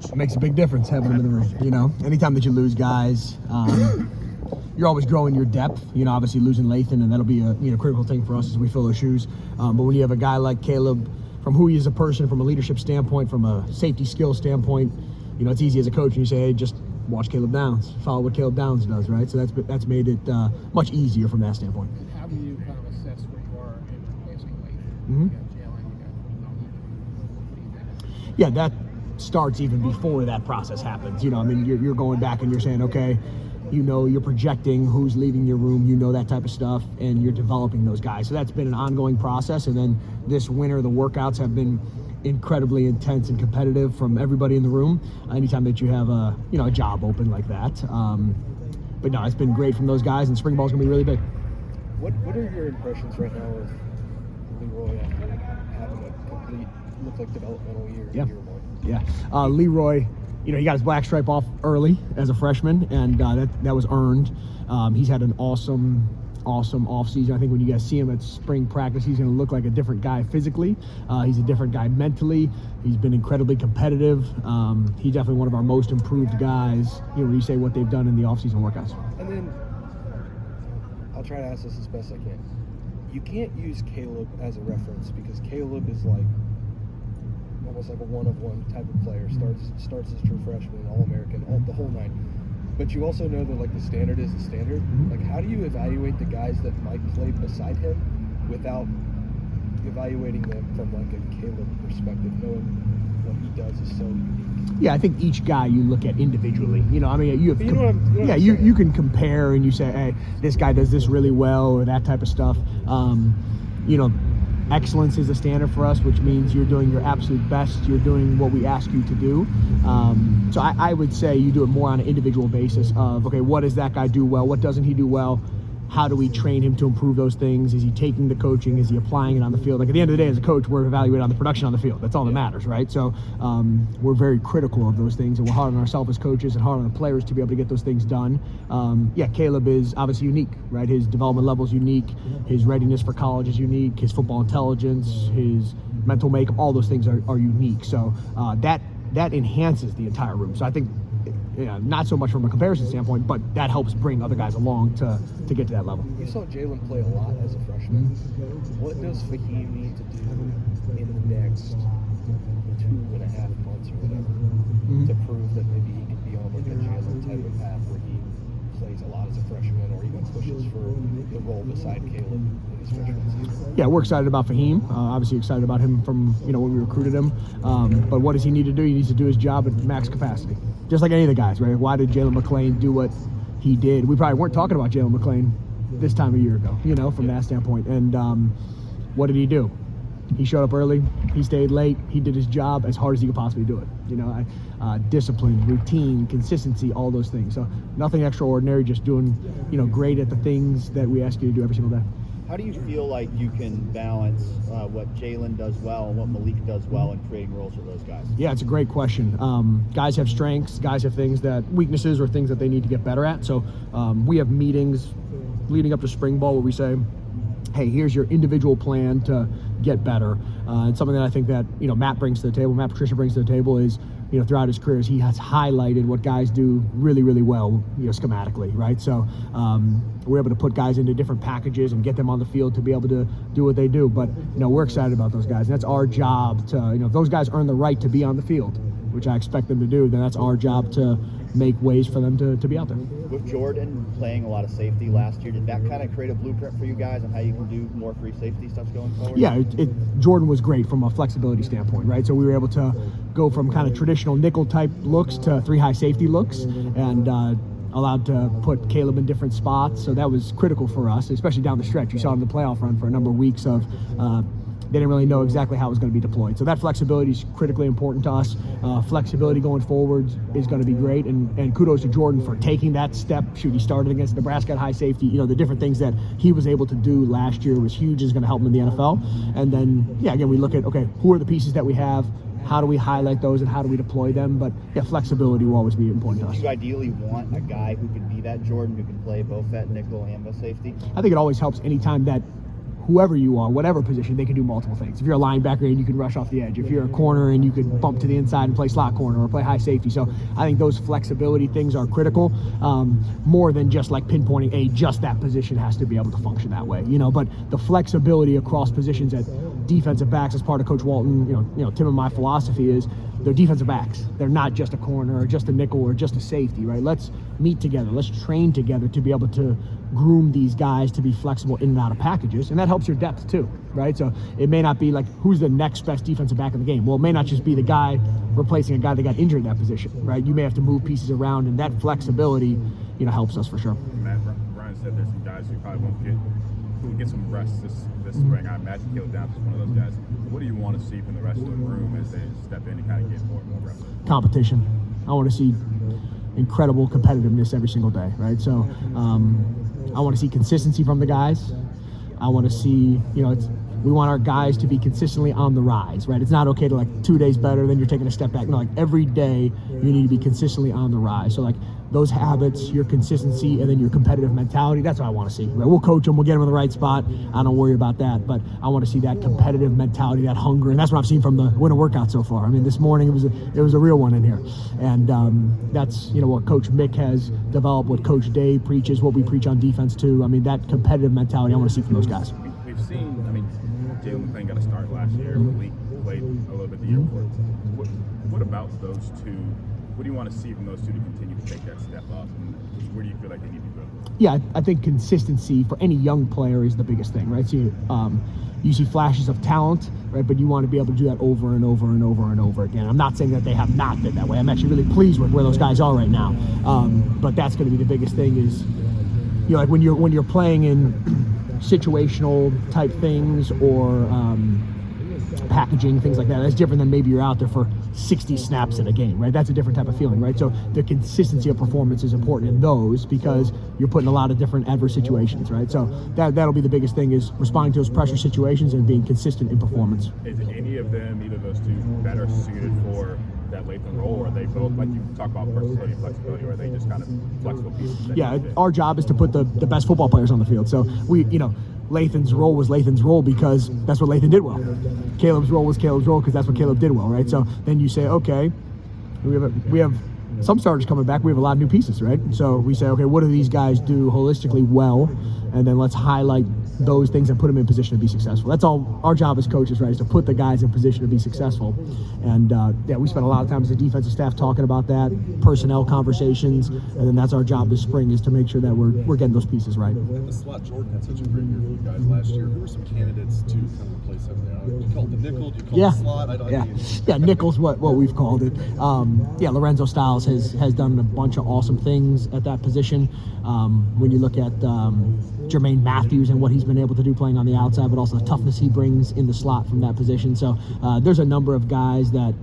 It makes a big difference having them in the room. You know, anytime that you lose guys, you're always growing your depth. You know, obviously losing Lathan, and that'll be a critical thing for us as we fill those shoes. But when you have a guy like Caleb, from who he is as a person, from a leadership standpoint, from a safety skill standpoint, you know, it's easy as a coach and you say, hey, just watch Caleb Downs, follow what Caleb Downs does, right? So that's made it much easier from that standpoint. And how do you kind of assess where you are in replacing Lathan? Mm-hmm. You got Jalen, you got Yeah, that starts even before that process happens. You know, I mean, you're going back and you're saying, okay, you know, you're projecting who's leaving your room, you know, that type of stuff, and you're developing those guys. So that's been an ongoing process. And then this winter, the workouts have been incredibly intense and competitive from everybody in the room. Anytime that you have a job open like that. But no, it's been great from those guys, and spring ball is going to be really big. What are your impressions right now of Leroy after having a complete, look like developmental year? Yeah. Year one? Yeah. Leroy, you know, he got his black stripe off early as a freshman, and that was earned. He's had an awesome offseason. I think when you guys see him at spring practice, he's going to look like a different guy physically. He's a different guy mentally. He's been incredibly competitive. He's definitely one of our most improved guys, you know, when you say what they've done in the offseason workouts. And then, I'll try to ask this as best I can. You can't use Caleb as a reference because Caleb is like almost like a one-of-one type of player. Starts as true freshman, All-American, the whole nine. But you also know that like the standard is the standard. Like, how do you evaluate the guys that might play beside him without evaluating them from like a Caleb perspective, knowing what he does is so unique? Yeah, I think each guy you look at individually. You know, I mean, you can compare and you say, hey, this guy does this really well or that type of stuff. You know, excellence is a standard for us, which means you're doing your absolute best. You're doing what we ask you to do. So I would say you do it more on an individual basis of, okay, what does that guy do well? What doesn't he do well? How do we train him to improve those things? Is he taking the coaching? Is he applying it on the field? Like, at the end of the day, as a coach, we're evaluating on the production on the field. That's all that matters, right? So we're very critical of those things, and we're hard on ourselves as coaches and hard on the players to be able to get those things done. Caleb is obviously unique, right? His development level is unique. His readiness for college is unique. His football intelligence, his mental makeup, all those things are unique. So that enhances the entire room. So I think, not so much from a comparison standpoint, but that helps bring other guys along to get to that level. You saw Jalen play a lot as a freshman. What does Fahim need to do in the next 2.5 months or whatever to prove that maybe he could be on like a Jalen type of path where he plays a lot as a freshman or even pushes for the role beside Caleb in his freshman season? Yeah, we're excited about Fahim. Obviously excited about him from when we recruited him. But what does he need to do? He needs to do his job at max capacity, just like any of the guys, right? Why did Jalen McClain do what he did? We probably weren't talking about Jalen McClain this time a year ago, from that standpoint. And what did he do? He showed up early. He stayed late. He did his job as hard as he could possibly do it. Discipline, routine, consistency, all those things. So nothing extraordinary, just doing, great at the things that we ask you to do every single day. How do you feel like you can balance what Jalen does well and what Malik does well in creating roles for those guys? Yeah, it's a great question. Guys have strengths. Guys have weaknesses or things that they need to get better at. So we have meetings leading up to spring ball where we say, hey, here's your individual plan to get better. And something that I think that, Matt Patricia brings to the table is, throughout his career, he has highlighted what guys do really, really well, schematically, right? So we're able to put guys into different packages and get them on the field to be able to do what they do. But, we're excited about those guys. And that's our job to, if those guys earn the right to be on the field, which I expect them to do, then that's our job to make ways for them to be out there. With Jordan playing a lot of safety last year, did that kind of create a blueprint for you guys on how you can do more free safety stuff going forward? Yeah, Jordan was great from a flexibility standpoint, right? So we were able to go from kind of traditional nickel type looks to 3 high safety looks, and allowed to put Caleb in different spots. So that was critical for us, especially down the stretch. You saw in the playoff run for a number of weeks of they didn't really know exactly how it was going to be deployed. So that flexibility is critically important to us. Flexibility going forward is going to be great. And kudos to Jordan for taking that step. He started against Nebraska at high safety. The different things that he was able to do last year was huge. Is going to help him in the NFL. And then, again, we look at, okay, who are the pieces that we have? How do we highlight those and how do we deploy them? But, flexibility will always be important to us. Do you ideally want a guy who can be that Jordan, who can play both that nickel and the safety? I think it always helps anytime that whoever you are, whatever position, they can do multiple things. If you're a linebacker and you can rush off the edge, if you're a corner and you could bump to the inside and play slot corner or play high safety. So I think those flexibility things are critical, more than just like pinpointing just that position has to be able to function that way, but the flexibility across positions at defensive backs as part of Coach Walton, Tim and my philosophy is they're defensive backs. They're not just a corner or just a nickel or just a safety, right? Let's meet together. Let's train together to be able to groom these guys to be flexible in and out of packages, and that helps your depth too, right? So it may not be like who's the next best defensive back in the game. Well, it may not just be the guy replacing a guy that got injured in that position, right? You may have to move pieces around, and that flexibility, helps us for sure. Matt, Brian said there's some guys who probably won't get some rest this spring. I imagine Caleb Downs is one of those guys. What do you want to see from the rest of the room as they step in and kind of get more and more reps? Competition. I want to see incredible competitiveness every single day, right? So I want to see consistency from the guys. I want to see, we want our guys to be consistently on the rise, right? It's not okay to 2 days better, then you're taking a step back. No, every day you need to be consistently on the rise. So those habits, your consistency, and then your competitive mentality, that's what I want to see. Right? We'll coach them, we'll get them in the right spot. I don't worry about that, but I want to see that competitive mentality, that hunger, and that's what I've seen from the winter workout so far. I mean, this morning it was a real one in here, and that's what Coach Mick has developed, what Coach Day preaches, what we preach on defense too. I mean, that competitive mentality I want to see from those guys. We've seen, Jalen McClain got a start last year. Malik played a little bit the year before. What about those two? What do you want to see from those two to continue to take that step up? And where do you feel like they need to go? Yeah, I think consistency for any young player is the biggest thing, right? So you see flashes of talent, right? But you want to be able to do that over and over and over and over again. I'm not saying that they have not been that way. I'm actually really pleased with where those guys are right now. But that's going to be the biggest thing is, when you're playing in situational type things or packaging, things like that. That's different than maybe you're out there for 60 snaps in a game, right? That's a different type of feeling, right? So the consistency of performance is important in those because you're put in a lot of different adverse situations, right? So that'll be the biggest thing is responding to those pressure situations and being consistent in performance. Is any of them, either of those two, better suited for that Lathan role, or are they both, like you talk about versatility and flexibility, or are they just kind of flexible pieces? Yeah, our job is to put the best football players on the field. So Lathan's role was Lathan's role because that's what Lathan did well. Caleb's role was Caleb's role because that's what Caleb did well, right? So then you say, okay, we have some starters coming back. We have a lot of new pieces, right? So we say, okay, what do these guys do holistically well? And then let's highlight those things and put them in position to be successful. That's all our job as coaches, right? Is to put the guys in position to be successful. And we spent a lot of time as a defensive staff talking about that, personnel conversations, and then that's our job this spring is to make sure that we're getting those pieces right. At the slot, Jordan had such a great year for you guys last year. Who were some candidates to kind of replace him there? Do you call it the nickel? Do you call it the slot? Yeah, nickel's what we've called it. Lorenzo Styles has done a bunch of awesome things at that position. When you look at Jermaine Matthews and what he's been able to do playing on the outside, but also the toughness he brings in the slot from that position. So there's a number of guys that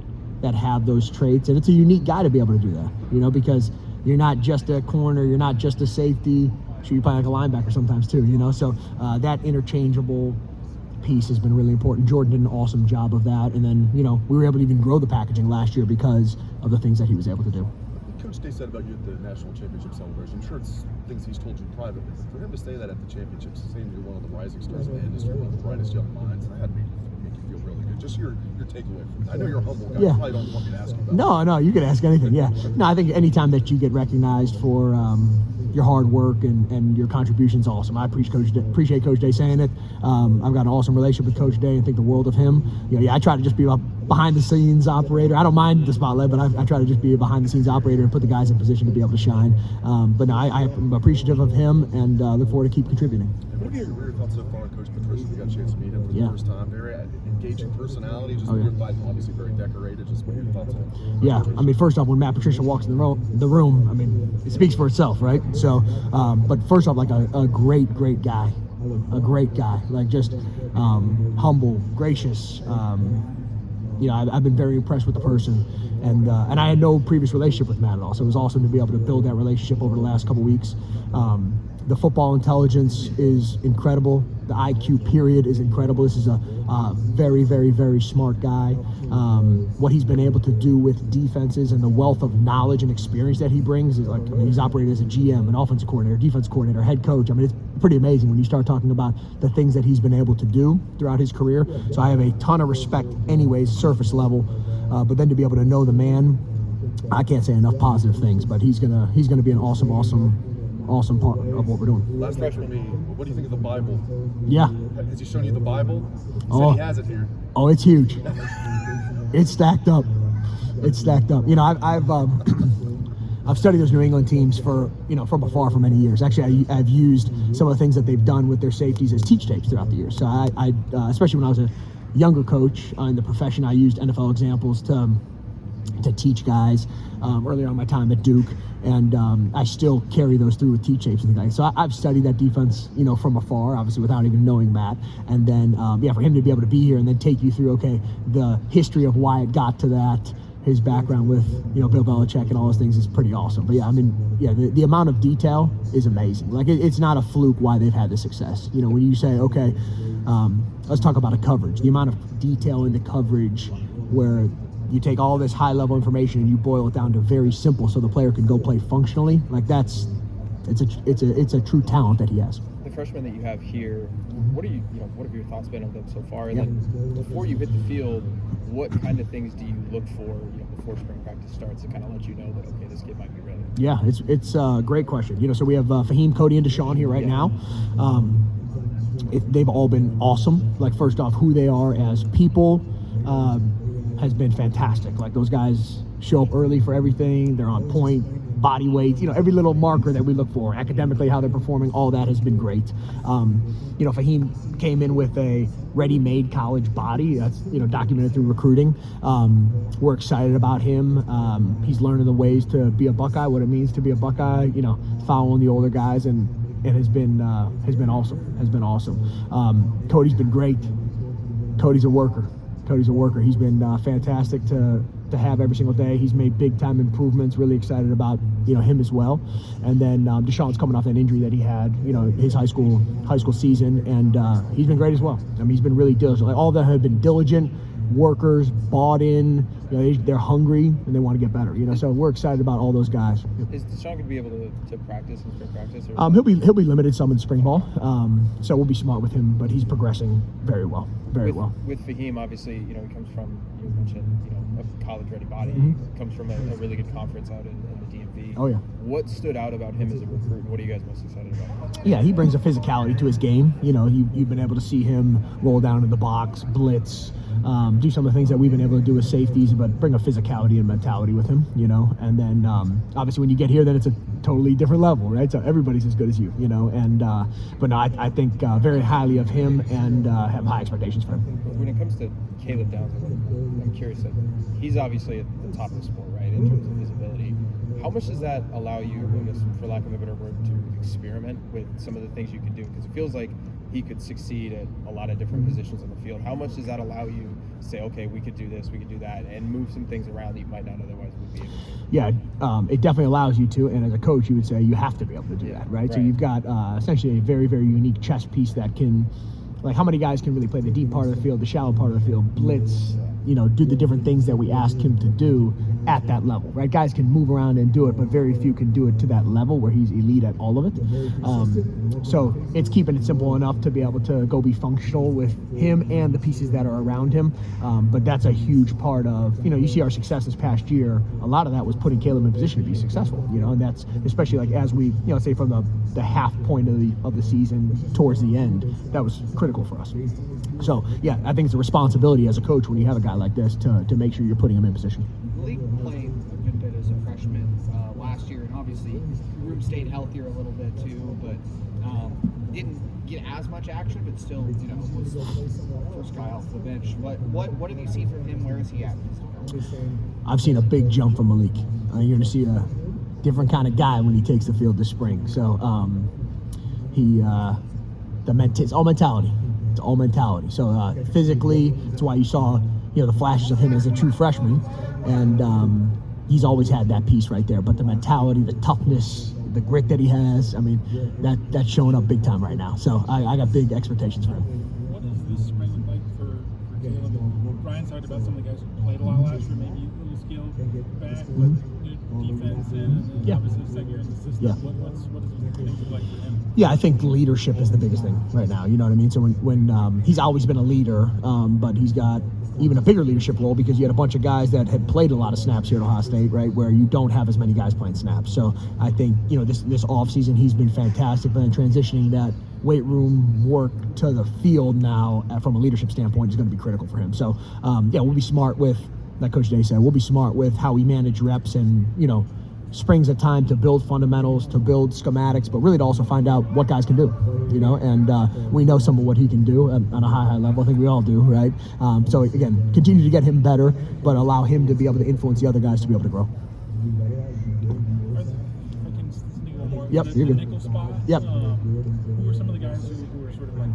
have those traits, and it's a unique guy to be able to do that, because you're not just a corner, you're not just a safety, so you're playing like a linebacker sometimes too, so that interchangeable piece has been really important. Jordan did an awesome job of that, and then we were able to even grow the packaging last year because of the things that he was able to do. Coach Day said about you at the national championship celebration. I'm sure it's things he's told you privately, but for him to say that at the championships, saying you're one of the rising stars in the industry, one of the brightest young minds, that had to make you feel really good. Just your takeaway from it. I know you're a humble guy. Yeah. You probably don't want me to ask you about No, you can ask anything. Yeah. No, I think anytime that you get recognized for your hard work and your contribution's awesome. I appreciate Coach Day saying it. I've got an awesome relationship with Coach Day and think the world of him. I try to just be a behind-the-scenes operator. I don't mind the spotlight, but I try to just be a behind-the-scenes operator and put the guys in position to be able to shine. But no, I'm appreciative of him and look forward to keep contributing. What are your thoughts so far on Coach Patricia? We got a chance to meet him for the first time. Very engaging personality, just obviously very decorated. Just what are your thoughts on him? Yeah, first off, when Matt Patricia walks in the room, it speaks for itself, right? So, but first off, like a great guy, like just humble, gracious. I've been very impressed with the person, and I had no previous relationship with Matt at all, so it was awesome to be able to build that relationship over the last couple weeks. The football intelligence is incredible. The IQ period is incredible. This is a very, very, very smart guy. What he's been able to do with defenses and the wealth of knowledge and experience that he brings is like, I mean, he's operated as a GM, an offensive coordinator, defense coordinator, head coach. I mean, it's pretty amazing when you start talking about the things that he's been able to do throughout his career. So I have a ton of respect anyways, surface level, but then to be able to know the man, I can't say enough positive things, but he's gonna be an awesome part of what we're doing. Last thing for me, what do you think of the Bible? Yeah. Has he shown you the Bible? He Oh. said he has it here. Oh, it's huge. It's stacked up. It's stacked up. You know, I've studied those New England teams from afar for many years. Actually, I've used some of the things that they've done with their safeties as teach tapes throughout the years. So I especially when I was a younger coach in the profession, I used NFL examples to teach guys earlier on my time at Duke, and I still carry those through with teach tapes and things like that. So I've studied that defense, from afar, obviously without even knowing Matt, and then for him to be able to be here and then take you through the history of why it got to that, his background with Bill Belichick and all those things is pretty awesome. But the amount of detail is amazing. Like it's not a fluke why they've had the success. When you say, okay, let's talk about a coverage, the amount of detail in the coverage where you take all this high-level information and you boil it down to very simple, so the player can go play functionally. Like it's a true talent that he has. The freshmen that you have here, what have your thoughts been on them so far? And then before you hit the field, what kind of things do you look for, before spring practice starts to kind of let you know that okay, this kid might be ready? Yeah, it's a great question. So we have Fahim, Cody, and Deshaun here right now. They've all been awesome. Like first off, who they are as people. Has been fantastic. Like those guys show up early for everything. They're on point, body weight, every little marker that we look for. Academically, how they're performing, all that has been great. Fahim came in with a ready-made college body. That's documented through recruiting. We're excited about him. He's learning the ways to be a Buckeye, what it means to be a Buckeye. Following the older guys, and has been awesome. Cody's been great. Cody's a worker. He's been fantastic to have every single day. He's made big time improvements. Really excited about him as well. And then Deshaun's coming off that injury that he had, his high school season, and he's been great as well. I mean, he's been really diligent. Like all of them have been diligent workers, bought in. They're hungry and they want to get better. So we're excited about all those guys. Is Deshaun going to be able to practice in spring practice? Or? He'll be limited some in spring ball. So we'll be smart with him, but he's progressing very well. With Fahim, obviously, he comes from, you mentioned, a college-ready body. Mm-hmm. Comes from a really good conference out in the DMV. Oh, yeah. What stood out about him as a recruit? What are you guys most excited about? Yeah, he brings a physicality to his game. You've been able to see him roll down in the box, blitz, do some of the things that we've been able to do with safeties, but bring a physicality and mentality with him, And then obviously when you get here, then it's a totally different level, right? So everybody's as good as you, And but no, I think very highly of him and have high expectations for him. When it comes to Caleb Downs, I'm curious. He's obviously at the top of the sport, right, in terms of his ability. How much does that allow you, I guess, for lack of a better word, to experiment with some of the things you can do? Because it feels like he could succeed at a lot of different positions on the field. How much does that allow you to say, okay, we could do this, we could do that, and move some things around that you might not otherwise would be able to? Yeah, it definitely allows you to, and as a coach, you would say you have to be able to do that, right? So you've got essentially a very, very unique chess piece that can, like how many guys can really play the deep part of the field, the shallow part of the field, blitz, do the different things that we ask him to do at that level, right? Guys can move around and do it, but very few can do it to that level where he's elite at all of it. So it's keeping it simple enough to be able to go be functional with him and the pieces that are around him. But that's a huge part of, you see our success this past year. A lot of that was putting Caleb in position to be successful, and that's especially like as we, say from the half point of the season towards the end, that was critical for us. So yeah, I think it's a responsibility as a coach when you have a guy like this to make sure you're putting him in position. Malik played a good bit as a freshman last year, and obviously Room stayed healthier a little bit too, but didn't get as much action, but still, was first guy off the bench. What have you seen from him? Where is he at? I've seen a big jump from Malik. You're going to see a different kind of guy when he takes the field this spring. So it's all mentality. It's all mentality. So physically, that's why you saw the flashes of him as a true freshman, and he's always had that piece right there. But the mentality, the toughness, the grit that he has. I mean, that's showing up big time right now. So I got big expectations for him. What is this spring like for Caleb? Brian talked about some of the guys who played a lot last year, maybe a little skill back, but defense and then obviously second year in the system. Yeah. What does things look like for him? Yeah, I think leadership is the biggest thing right now. You know what I mean? So when he's always been a leader, but he's got even a bigger leadership role because you had a bunch of guys that had played a lot of snaps here at Ohio State, right, where you don't have as many guys playing snaps. So I think, this offseason he's been fantastic, but then transitioning that weight room work to the field now from a leadership standpoint is going to be critical for him. So, we'll be smart with, like Coach Day said, we'll be smart with how we manage reps and, spring's a time to build fundamentals, to build schematics, but really to also find out what guys can do, and we know some of what he can do on a high level. I think we all do, right? So again, continue to get him better, but allow him to be able to influence the other guys to be able to grow. Yep, you're good. Nickel spot, Yep. Who are some of the guys who are sort of like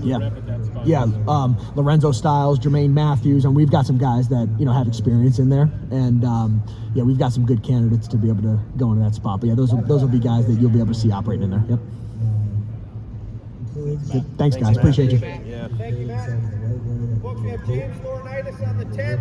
Yeah. rep at that spot? Yeah, Lorenzo Styles, Jermaine Matthews, and we've got some guys that have experience in there, and we've got some good candidates to be able to go into that spot. But yeah, those will be guys that you'll be able to see operating in there. Yep. Good. Thanks guys. Matt. Appreciate you. Yeah. Thank you, Matt. Folks, we have James Laurinaitis on the 10.